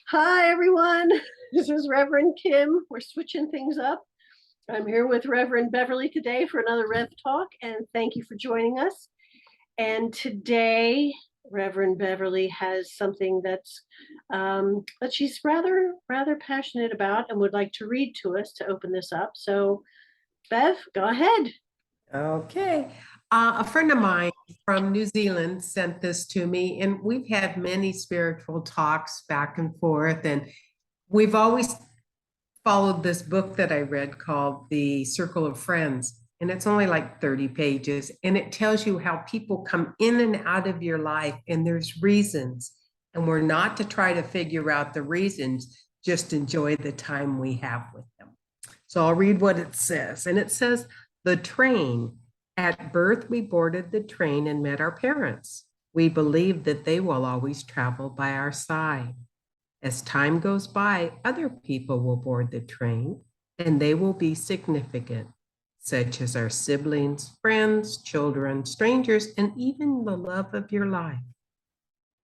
Hi, everyone. This is Reverend Kim. We're switching things up. I'm here with Reverend Beverly today for another Rev Talk, and thank you for joining us. And today, Reverend Beverly has something that she's rather passionate about and would like to read to us to open this up. So, Bev, go ahead. Okay. A friend of mine from New Zealand sent this to me, and we've had many spiritual talks back and forth. And we've always followed this book that I read called The Circle of Friends. And it's only like 30 pages, and it tells you how people come in and out of your life, and there's reasons. And we're not to try to figure out the reasons, just enjoy the time we have with them. So I'll read what it says. And it says, the train. At birth, we boarded the train and met our parents. We believe that they will always travel by our side. As time goes by, other people will board the train and they will be significant, such as our siblings, friends, children, strangers, and even the love of your life.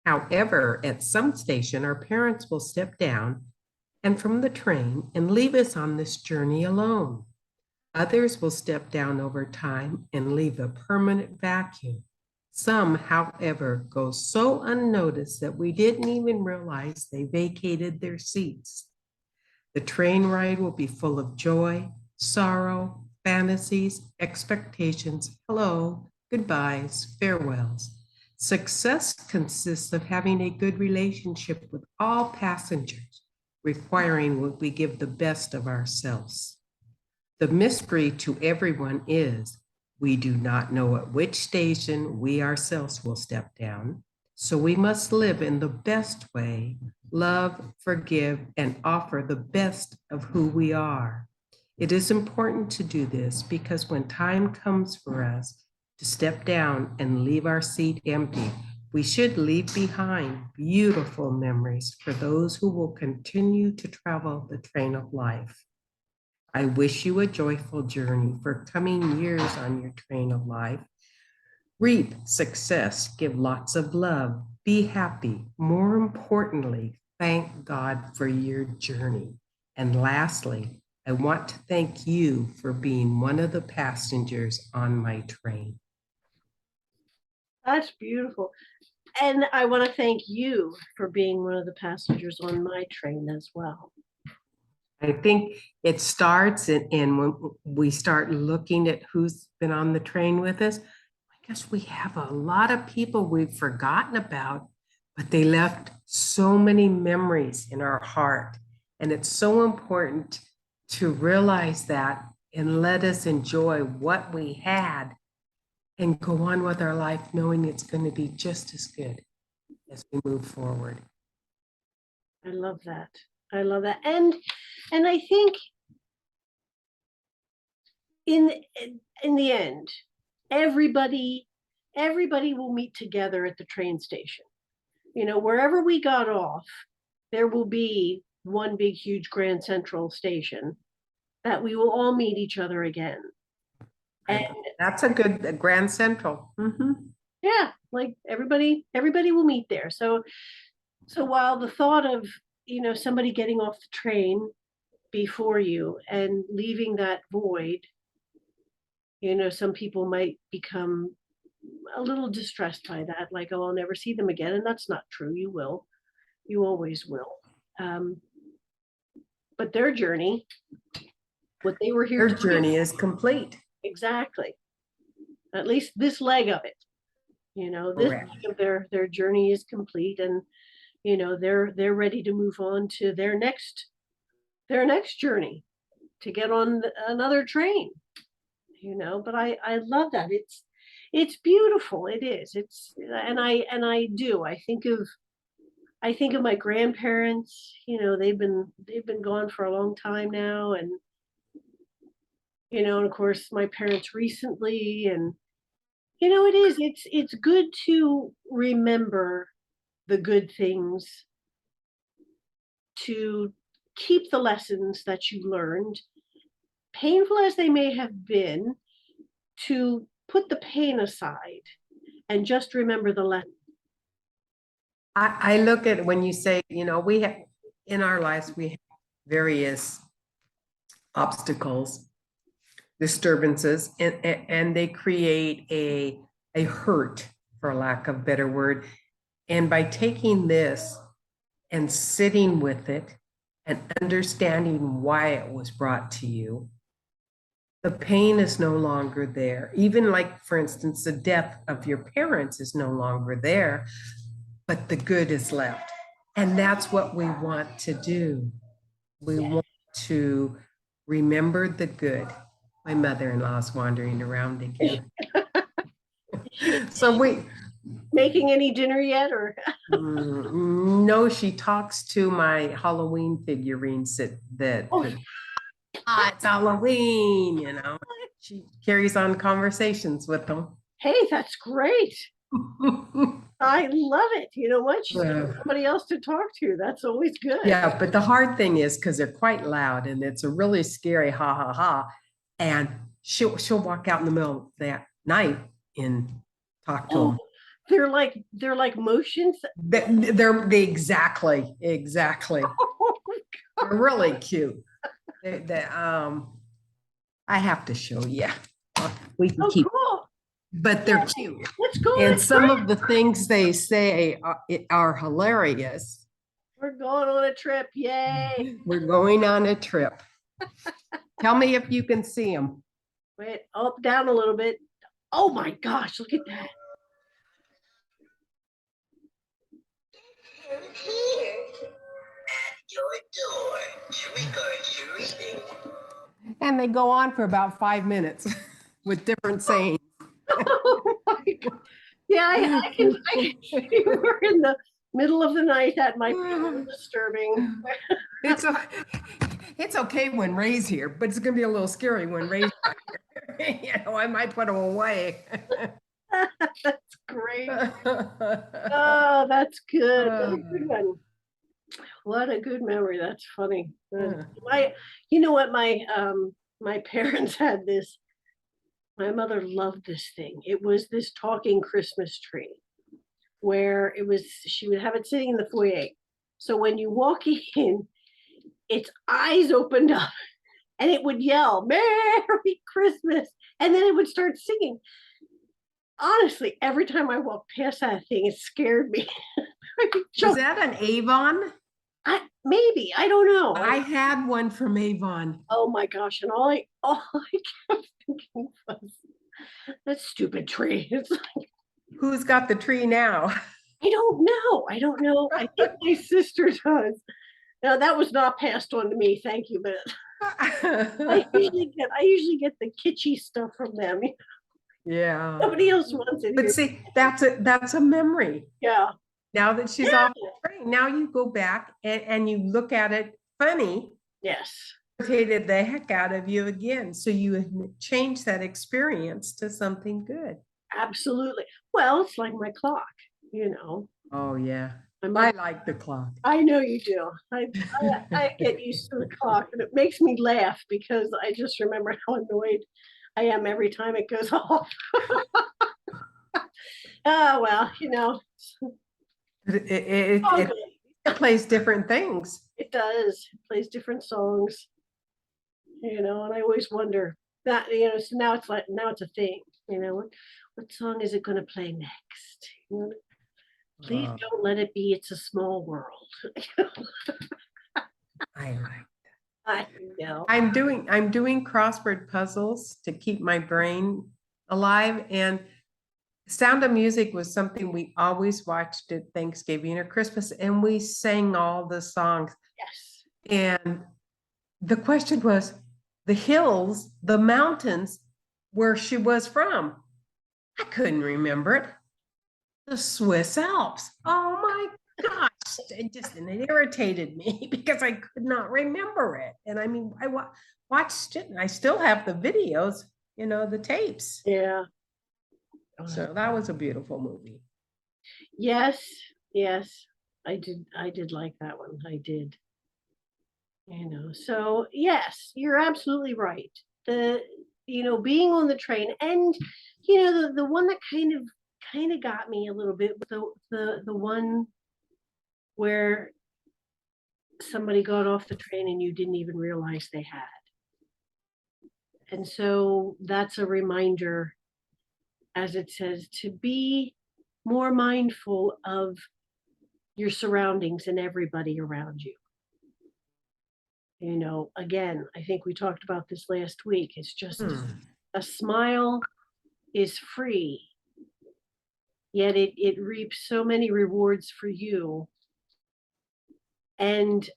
However, at some station, our parents will step down and from the train and leave us on this journey alone. Others will step down over time and leave a permanent vacuum. Some, however, go so unnoticed that we didn't even realize they vacated their seats. The train ride will be full of joy, sorrow, fantasies, expectations, hello, goodbyes, farewells. Success consists of having a good relationship with all passengers, requiring that we give the best of ourselves. The mystery to everyone is we do not know at which station we ourselves will step down, so we must live in the best way, love, forgive, and offer the best of who we are. It is important to do this because when time comes for us to step down and leave our seat empty, we should leave behind beautiful memories for those who will continue to travel the train of life. I wish you a joyful journey for coming years on your train of life. Reap success, give lots of love, be happy. More importantly, thank God for your journey. And lastly, I want to thank you for being one of the passengers on my train. That's beautiful. And I want to thank you for being one of the passengers on my train as well. I think it starts and when we start looking at who's been on the train with us, I guess we have a lot of people we've forgotten about, but they left so many memories in our heart. And it's so important to realize that and let us enjoy what we had and go on with our life knowing it's going to be just as good as we move forward. I love that. I love that. And I think in in the end, everybody will meet together at the train station. You know, wherever we got off, there will be one big huge Grand Central station that we will all meet each other again. And That's a good Grand Central. yeah, like everybody will meet there. So while the thought of, somebody getting off the train before you and leaving that void, some people might become a little distressed by that, like, oh, I'll never see them again. And that's not true. You will. You always will. Um, but their journey, what they were here Their to journey do, is complete. exactly. At least this leg of it, this Correct. leg of their journey is complete, and they're ready to move on to their next journey, to get on another train. But I love that. It's beautiful. It is. It's and I do. I think of my grandparents. They've been gone for a long time now, and of course my parents recently, and it's good to remember the good things, to keep the lessons that you learned, painful as they may have been, to put the pain aside and just remember the lesson. I look at when you say, we have in our lives, we have various obstacles, disturbances, and they create a hurt, for lack of a better word. And by taking this and sitting with it and understanding why it was brought to you, the pain is no longer there. Even like, for instance, the death of your parents is no longer there, but the good is left. And that's what we want to do. We want to remember the good. My mother-in-law's wandering around again. So we, Making any dinner yet, or? no, she talks to my Halloween figurines that Oh, it's Halloween, you know. She carries on conversations with them. hey, that's great. I love it. You know what? She's got Yeah. somebody else to talk to. That's always good. Yeah, but the hard thing is because they're quite loud and it's a really scary ha ha ha. And she'll walk out in the middle of that night and talk to Oh, them. they're like motions. They exactly. Oh, They're really cute. I have to show you. We can keep, cool. but they're cute. Let's go. And some of the things they say are hilarious. We're going on a trip. Yay. We're going on a trip. Tell me if you can see them. Wait, up, down a little bit. Oh my gosh, look at that. Here at your door. Trick or treating. And they go on for about 5 minutes with different sayings. Oh my God. Yeah, I can see we're in the middle of the night. That might be a little disturbing. It's okay when Ray's here, but it's gonna be a little scary when Ray's not here. You know, I might put him away. That's great. Oh, that's good. What a good one. What a good memory. That's funny. You know what? My parents had this. My mother loved this thing. It was this talking Christmas tree, where she would have it sitting in the foyer. So when you walk in, its eyes opened up and it would yell, "Merry Christmas!" And then it would start singing. Honestly, every time I walked past that thing, it scared me. Was that an Avon? Maybe, I don't know. I had one from Avon. Oh my gosh, and all I kept thinking was, that stupid tree. It's like, Who's got the tree now? I don't know. I don't know. I think my sister does. No, that was not passed on to me. Thank you, but I usually get the kitschy stuff from them. Yeah. Nobody else wants it But here. see, that's a memory. Yeah. Now that she's off the train, now you go back and you look at it funny, Yes. irritated the heck out of you again. So you change that experience to something good. Absolutely. Well, it's like my clock, you know. Oh yeah. I I like the clock. I know you do. I get used to the clock, and it makes me laugh because I just remember how annoyed I am every time it goes off. Oh well, you know. All good. It plays different things. It does. It plays different songs, you know, and I always wonder that, you know, so now it's a thing, you know, what song is it going to play next? You know, please don't let it be It's a Small World. I like. I know. I'm doing crossword puzzles to keep my brain alive, and Sound of Music was something we always watched at Thanksgiving or Christmas, and we sang all the songs. Yes. And the question was the hills, the mountains where she was from. I couldn't remember it. The Swiss Alps. Oh my gosh. And it irritated me because I could not remember it. And I mean, I watched it and I still have the videos, you know, the tapes. Yeah. So that was a beautiful movie. Yes, yes. I did like that one. I did. You know, so yes, you're absolutely right. You know, being on the train, and you know, the one that kind of got me a little bit, the one where somebody got off the train and you didn't even realize they had. And so that's a reminder, as it says, to be more mindful of your surroundings and everybody around you. You know, again, I think we talked about this last week. It's just a smile is free, yet it reaps so many rewards for you. And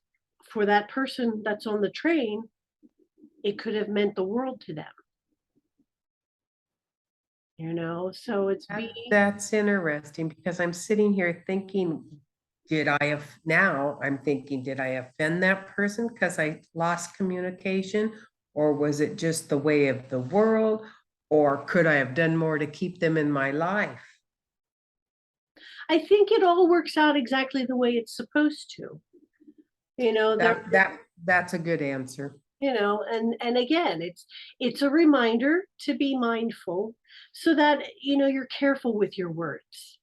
for that person that's on the train, it could have meant the world to them. You know, so it's That's interesting because I'm sitting here thinking, I'm thinking, did I offend that person because I lost communication? Or was it just the way of the world? Or could I have done more to keep them in my life? I think it all works out exactly the way it's supposed to. You know, That's a good answer. you know, and again, it's a reminder to be mindful so that, you know, you're careful with your words.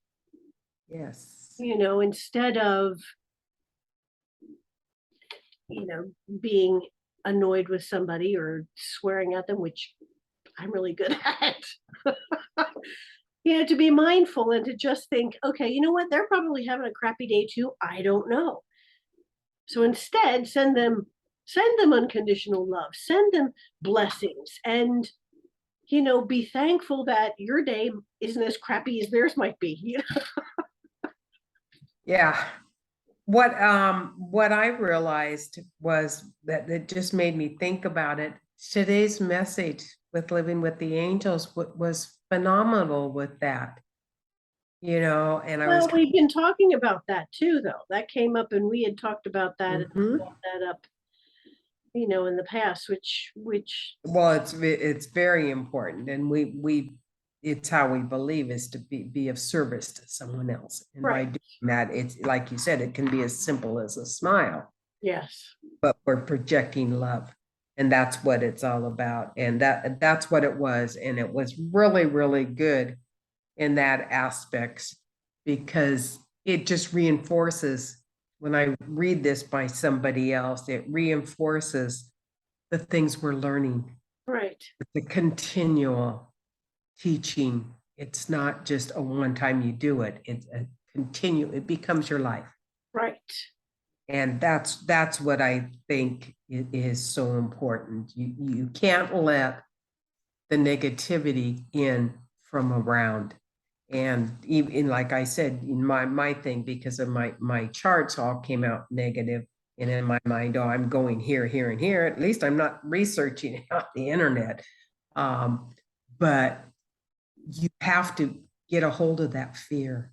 Yes. You know, instead of, you know, being annoyed with somebody or swearing at them, which I'm really good at. You know, to be mindful and to just think, okay, you know what, they're probably having a crappy day too. I don't know. So instead, send them unconditional love, send them blessings, and, you know, be thankful that your day isn't as crappy as theirs might be. You know? Yeah. What I realized was that it just made me think about it. Today's message with Living with the Angels was phenomenal with that. You know, and I was Well, we've been talking about that too, though. That came up, and we had talked about that and Mhm. brought that up, you know, in the past, which Well, it's very important, and we it's how we believe is to be of service to someone else, and by right. doing that, it's like you said, it can be as simple as a smile, Yes. but we're projecting love, and that's what it's all about, and that's what it was, and it was really, really good in that aspect because it just reinforces when I read this by somebody else, it reinforces the things we're learning. Right. The continual teaching. It's not just a one time you do it. It's a it becomes your life. Right. And that's what I think is so important. You can't let the negativity in from around. And even like I said, in my thing, because of my charts all came out negative, and in my mind, oh, I'm going here, here, and here. At least I'm not researching it on the internet. But you have to get a hold of that fear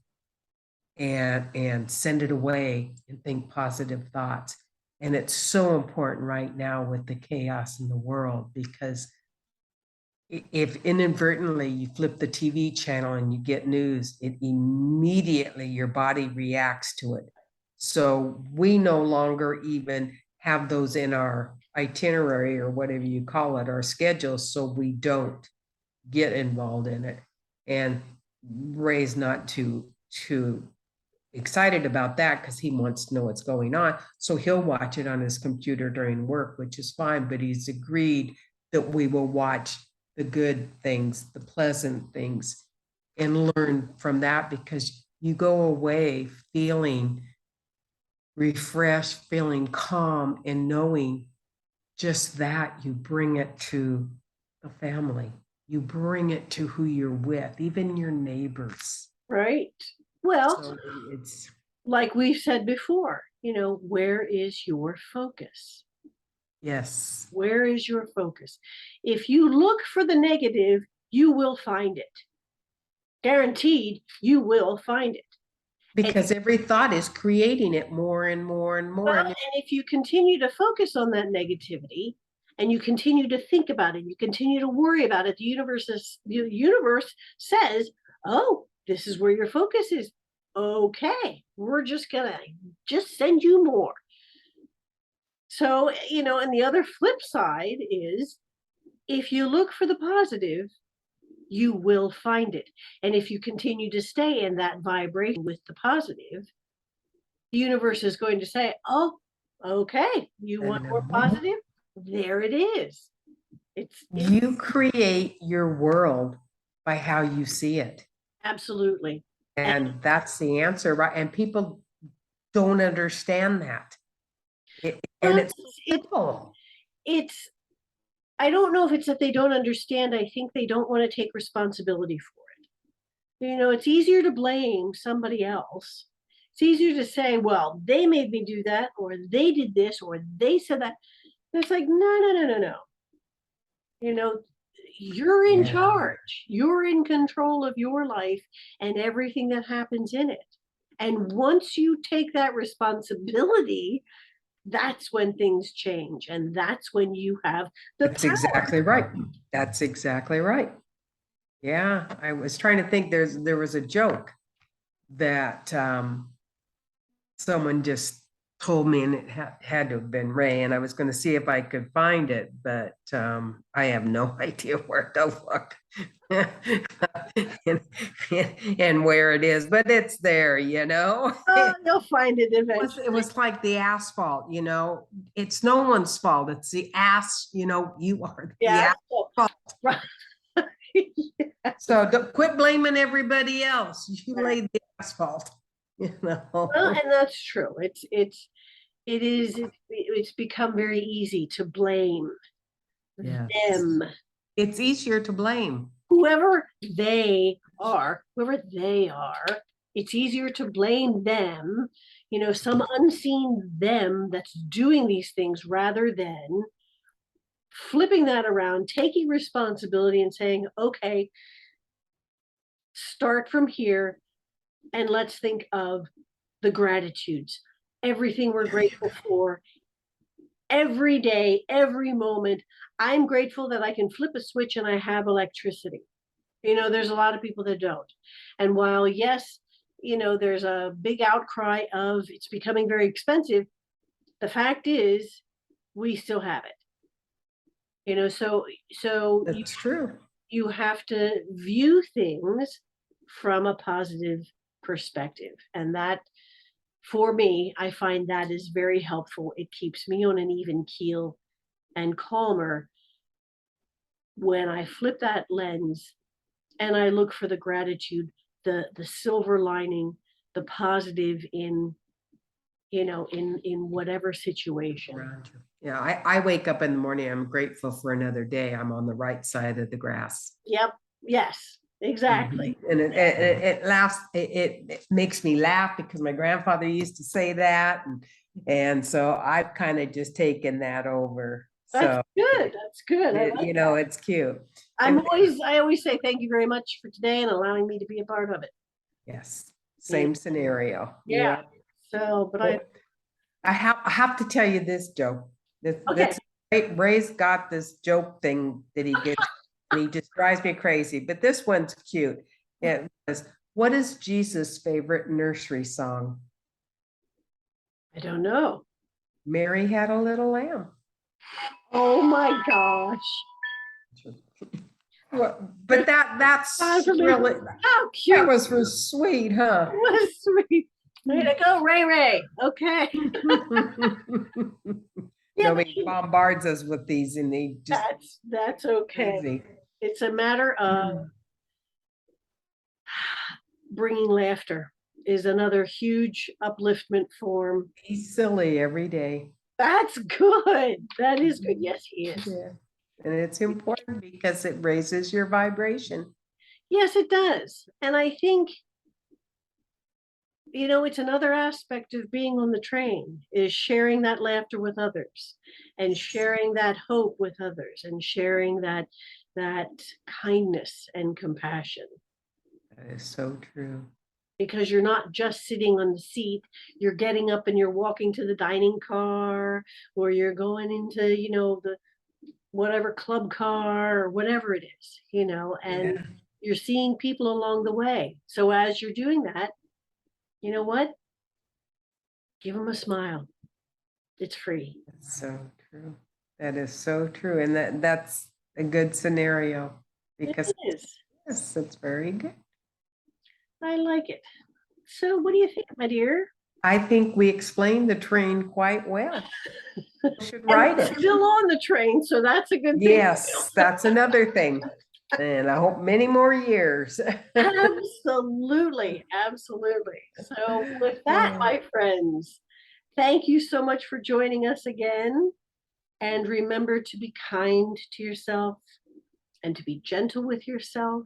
and send it away and think positive thoughts. And it's so important right now with the chaos in the world because if inadvertently you flip the TV channel and you get news, it immediately your body reacts to it. So we no longer even have those in our itinerary or whatever you call it, our schedule, so we don't get involved in it. And Ray's not too excited about that because he wants to know what's going on. So he'll watch it on his computer during work, which is fine, but he's agreed that we will watch the good things, the pleasant things, and learn from that because you go away feeling refreshed, feeling calm, and knowing just that you bring it to the family. You bring it to who you're with, even your neighbors. Right. Well, So it's like we've said before, you know, where is your focus? yes. Where is your focus? If you look for the negative, you will find it. Guaranteed, you will find it. Because every thought is creating it more and more and more. Well, and if you continue to focus on that negativity and you continue to think about it, you continue to worry about it, the universe says, oh, this is where your focus is. Okay, we're just gonna send you more. So, you know, and the other flip side is if you look for the positive, you will find it. And if you continue to stay in that vibration with the positive, the universe is going to say, oh, Okay, you want more positive? There it is. It's You create your world by how you see it. absolutely. And that's the answer, right? And people don't understand that. And Well, it's simple. it's I don't know if it's that they don't understand. I think they don't want to take responsibility for it. It's easier to blame somebody else. It's easier to say, well, they made me do that, or they did this, or they said that. And it's like, no, no, no, no, no. You know, you're in Yeah. charge. You're in control of your life and everything that happens in it. And once you take that responsibility, that's when things change. And that's when you have the That's power. exactly right. That's exactly right. Yeah, I was trying to think there was a joke that someone just told me, and it had to have been Ray, and I was going to see if I could find it, but I have no idea where to look and where it is, but it's there, Oh, you'll find it eventually. It was like the asphalt, it's no one's fault. It's the you are the Yeah. asphalt. Right. So don't quit blaming everybody else. You laid the asphalt, Well, and that's true. It's become very easy to blame Yes. them. It's easier to blame. Whoever they are, it's easier to blame them, some unseen them that's doing these things rather than flipping that around, taking responsibility and saying, okay, start from here and let's think of the gratitudes, everything we're grateful for every day, every moment. I'm grateful that I can flip a switch and I have electricity. There's a lot of people that don't. And while, yes, there's a big outcry of it's becoming very expensive, the fact is we still have it. So That's true. you have to view things from a positive perspective. And that, for me, I find that is very helpful. It keeps me on an even keel and calmer when I flip that lens and I look for the gratitude, the silver lining, the positive in whatever situation. Around you. Yeah, I wake up in the morning, I'm grateful for another day. I'm on the right side of the grass. Yep. Yes, exactly. And it laughs, it makes me laugh because my grandfather used to say that. And so I've kind of just taken that over. That's So good. That's good. I like that. it's cute. I And always say thank you very much for today and allowing me to be a part of it. yes, same scenario. Yeah. So, but I have to tell you this joke. Okay. Ray's got this joke thing that he gets, and he just drives me crazy. But this one's cute. It was, what is Jesus' favorite nursery song? I don't know. Mary Had a Little Lamb. Oh my gosh. Well, but that's really, how cute. that was sweet, huh? It was sweet. Way to go, Ray. Okay. Nobody bombards us with these, and they just that's okay. crazy. It's a matter of bringing laughter is another huge upliftment form. He's silly every day. That's good. That is good. Yes, he is. Yeah. And it's important because it raises your vibration. Yes, it does. And I think, it's another aspect of being on the train is sharing that laughter with others and sharing that hope with others and sharing that kindness and compassion. That is so true. Because you're not just sitting on the seat, you're getting up and you're walking to the dining car, or you're going into, the whatever club car or whatever it is, and you're seeing people along the way. So as you're doing that, you know what? Give them a smile. It's free. That's so true. That is so true. And that's a good scenario because it is. Yes, it's very good. I like it. So what do you think, my dear? I think we explained the train quite well. We should And write we're it. still on the train, so that's a good thing. Yes, that's another thing. And I hope many more years. Absolutely, absolutely. So with that, my friends, thank you so much for joining us again. And remember to be kind to yourself and to be gentle with yourself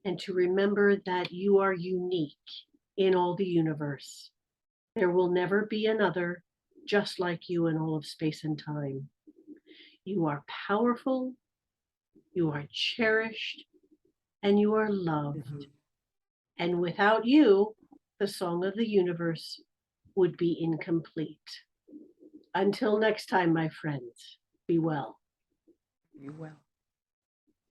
and to remember that you are unique in all the universe. There will never be another just like you in all of space and time. You are powerful, you are cherished, and you are loved. And without you, the song of the universe would be incomplete. Until next time, my friends, be well. You will.